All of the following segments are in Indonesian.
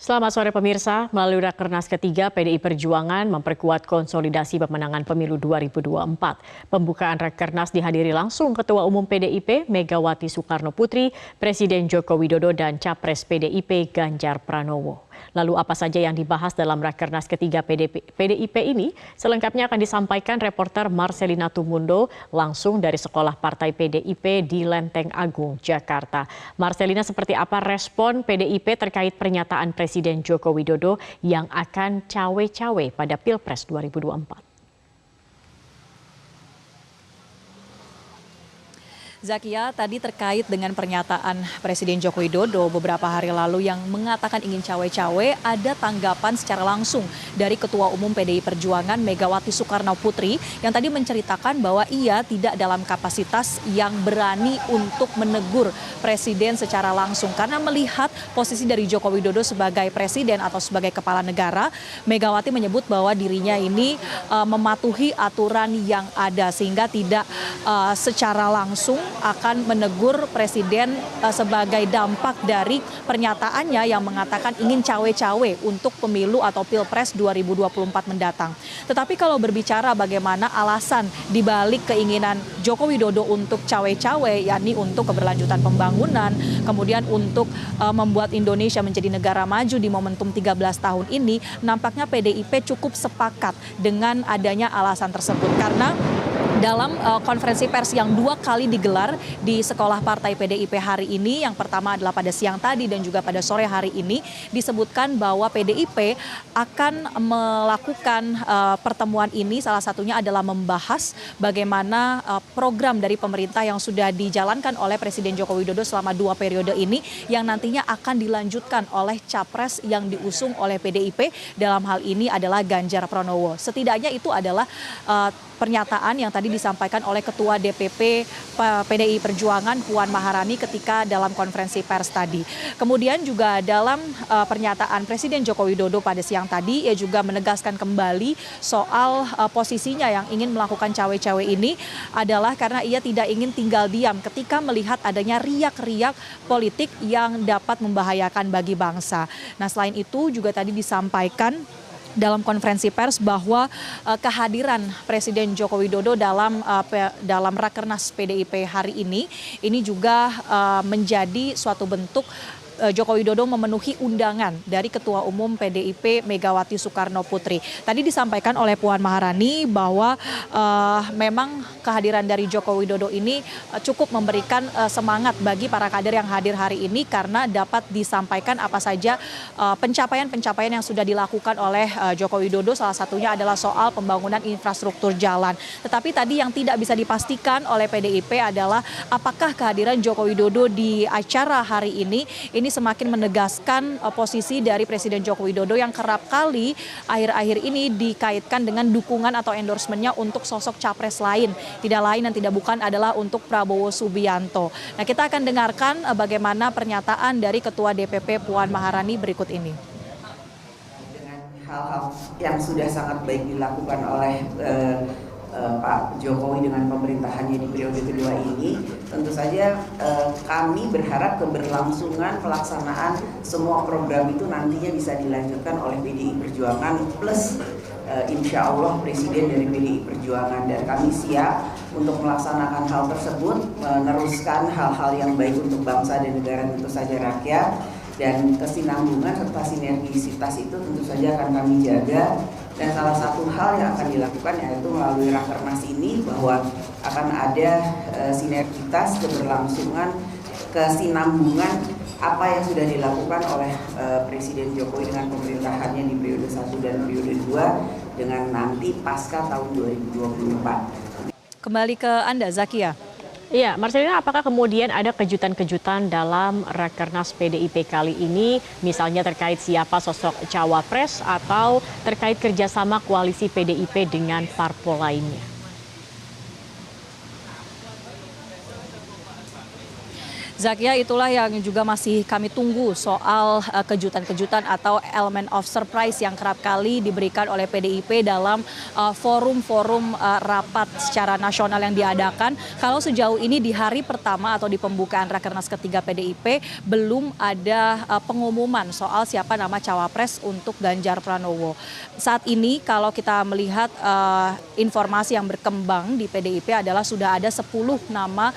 Selamat sore pemirsa, melalui Rakernas ketiga PDI Perjuangan memperkuat konsolidasi pemenangan pemilu 2024. Pembukaan Rakernas dihadiri langsung Ketua Umum PDIP Megawati Soekarno Putri, Presiden Joko Widodo dan Capres PDIP Ganjar Pranowo. Lalu apa saja yang dibahas dalam Rakernas ketiga PDIP ini? Selengkapnya akan disampaikan reporter Marcelina Tumundo langsung dari Sekolah Partai PDIP di Lenteng Agung, Jakarta. Marcelina, seperti apa respon PDIP terkait pernyataan Presiden Joko Widodo yang akan cawe-cawe pada Pilpres 2024? Zakia, tadi terkait dengan pernyataan Presiden Joko Widodo beberapa hari lalu yang mengatakan ingin cawe-cawe, ada tanggapan secara langsung dari Ketua Umum PDI Perjuangan Megawati Soekarno Putri yang tadi menceritakan bahwa ia tidak dalam kapasitas yang berani untuk menegur Presiden secara langsung. Karena melihat posisi dari Joko Widodo sebagai Presiden atau sebagai Kepala Negara, Megawati menyebut bahwa dirinya ini mematuhi aturan yang ada sehingga tidak secara langsung akan menegur Presiden sebagai dampak dari pernyataannya yang mengatakan ingin cawe-cawe untuk pemilu atau Pilpres 2024 mendatang. Tetapi kalau berbicara bagaimana alasan dibalik keinginan Joko Widodo untuk cawe-cawe, yakni untuk keberlanjutan pembangunan, kemudian untuk membuat Indonesia menjadi negara maju di momentum 13 tahun ini, nampaknya PDIP cukup sepakat dengan adanya alasan tersebut. Karena dalam konferensi pers yang 2 kali digelar di Sekolah Partai PDIP hari ini, yang pertama adalah pada siang tadi dan juga pada sore hari ini, disebutkan bahwa PDIP akan melakukan pertemuan ini, salah satunya adalah membahas bagaimana program dari pemerintah yang sudah dijalankan oleh Presiden Joko Widodo selama 2 periode ini, yang nantinya akan dilanjutkan oleh capres yang diusung oleh PDIP, dalam hal ini adalah Ganjar Pranowo. Setidaknya itu adalah pernyataan yang tadi disampaikan oleh Ketua DPP PDI Perjuangan Puan Maharani ketika dalam konferensi pers tadi. Kemudian juga dalam pernyataan Presiden Joko Widodo pada siang tadi, ia juga menegaskan kembali soal posisinya yang ingin melakukan cawe-cawe ini adalah karena ia tidak ingin tinggal diam ketika melihat adanya riak-riak politik yang dapat membahayakan bagi bangsa. Nah, selain itu juga tadi disampaikan dalam konferensi pers bahwa kehadiran Presiden Joko Widodo dalam Rakernas PDIP hari ini juga menjadi suatu bentuk Joko Widodo memenuhi undangan dari Ketua Umum PDIP Megawati Soekarno Putri. Tadi disampaikan oleh Puan Maharani bahwa memang kehadiran dari Joko Widodo ini cukup memberikan semangat bagi para kader yang hadir hari ini karena dapat disampaikan apa saja pencapaian-pencapaian yang sudah dilakukan oleh Joko Widodo, salah satunya adalah soal pembangunan infrastruktur jalan. Tetapi tadi yang tidak bisa dipastikan oleh PDIP adalah apakah kehadiran Joko Widodo di acara hari ini semakin menegaskan posisi dari Presiden Joko Widodo yang kerap kali akhir-akhir ini dikaitkan dengan dukungan atau endorsementnya untuk sosok capres lain. Tidak lain dan tidak bukan adalah untuk Prabowo Subianto. Nah, kita akan dengarkan bagaimana pernyataan dari Ketua DPP Puan Maharani berikut ini. Dengan hal-hal yang sudah sangat baik dilakukan oleh Pak Jokowi dengan pemerintahannya di periode kedua ini, tentu saja kami berharap keberlangsungan pelaksanaan semua program itu nantinya bisa dilanjutkan oleh PDI Perjuangan plus insya Allah Presiden dari PDI Perjuangan, dan kami siap untuk melaksanakan hal tersebut, meneruskan hal-hal yang baik untuk bangsa dan negara, tentu saja rakyat, dan kesinambungan serta sinergisitas itu tentu saja akan kami jaga. Dan salah satu hal yang akan dilakukan yaitu melalui Rakernas ini bahwa akan ada sinergitas, keberlangsungan, kesinambungan apa yang sudah dilakukan oleh Presiden Jokowi dengan pemerintahannya di periode 1 dan periode 2 dengan nanti pasca tahun 2024. Kembali ke Anda, Zakia. Iya, Marcelina, apakah kemudian ada kejutan-kejutan dalam Rakernas PDIP kali ini, misalnya terkait siapa sosok cawapres atau terkait kerjasama koalisi PDIP dengan parpol lainnya? Zakia, itulah yang juga masih kami tunggu soal kejutan-kejutan atau element of surprise yang kerap kali diberikan oleh PDIP dalam forum-forum rapat secara nasional yang diadakan. Kalau sejauh ini di hari pertama atau di pembukaan Rakernas ketiga PDIP belum ada pengumuman soal siapa nama cawapres untuk Ganjar Pranowo. Saat ini kalau kita melihat informasi yang berkembang di PDIP adalah sudah ada 10 nama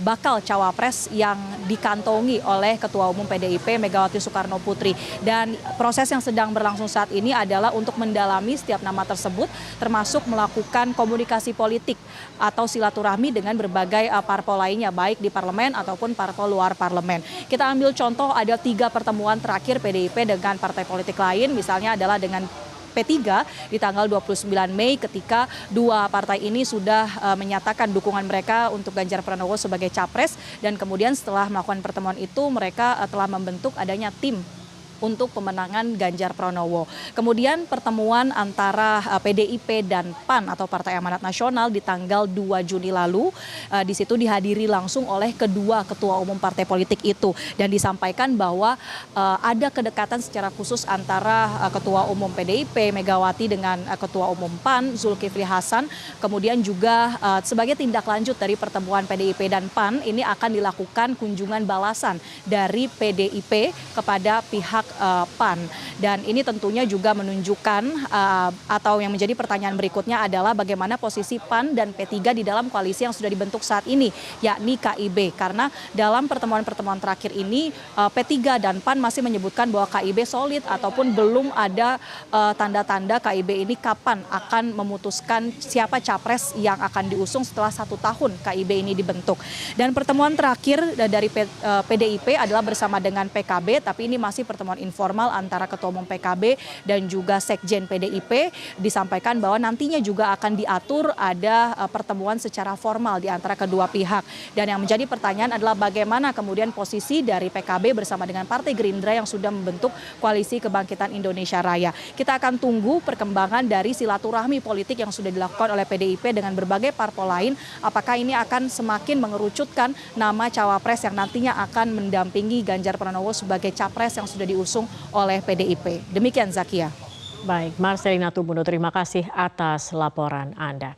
bakal cawapres yang dikantongi oleh Ketua Umum PDIP Megawati Soekarno Putri. Dan proses yang sedang berlangsung saat ini adalah untuk mendalami setiap nama tersebut, termasuk melakukan komunikasi politik atau silaturahmi dengan berbagai parpol lainnya, baik di parlemen ataupun parpol luar parlemen. Kita ambil contoh, ada 3 pertemuan terakhir PDIP dengan partai politik lain, misalnya adalah dengan P3 di tanggal 29 Mei ketika 2 partai ini sudah menyatakan dukungan mereka untuk Ganjar Pranowo sebagai capres, dan kemudian setelah melakukan pertemuan itu mereka telah membentuk adanya tim untuk pemenangan Ganjar Pranowo. Kemudian pertemuan antara PDIP dan PAN atau Partai Amanat Nasional di tanggal 2 Juni lalu, di situ dihadiri langsung oleh kedua ketua umum partai politik itu, dan disampaikan bahwa ada kedekatan secara khusus antara ketua umum PDIP Megawati dengan ketua umum PAN Zulkifli Hasan. Kemudian juga sebagai tindak lanjut dari pertemuan PDIP dan PAN ini akan dilakukan kunjungan balasan dari PDIP kepada pihak PAN, dan ini tentunya juga menunjukkan atau yang menjadi pertanyaan berikutnya adalah bagaimana posisi PAN dan P3 di dalam koalisi yang sudah dibentuk saat ini, yakni KIB, karena dalam pertemuan-pertemuan terakhir ini P3 dan PAN masih menyebutkan bahwa KIB solid ataupun belum ada tanda-tanda KIB ini kapan akan memutuskan siapa capres yang akan diusung setelah 1 tahun KIB ini dibentuk. Dan pertemuan terakhir dari PDIP adalah bersama dengan PKB, tapi ini masih pertemuan informal antara Ketua Umum PKB dan juga Sekjen PDIP. Disampaikan bahwa nantinya juga akan diatur ada pertemuan secara formal di antara kedua pihak. Dan yang menjadi pertanyaan adalah bagaimana kemudian posisi dari PKB bersama dengan Partai Gerindra yang sudah membentuk Koalisi Kebangkitan Indonesia Raya. Kita akan tunggu perkembangan dari silaturahmi politik yang sudah dilakukan oleh PDIP dengan berbagai parpol lain. Apakah ini akan semakin mengerucutkan nama cawapres yang nantinya akan mendampingi Ganjar Pranowo sebagai capres yang sudah diusung oleh PDIP. Demikian Zakia. Baik, Marcelina Tubundo, terima kasih atas laporan Anda.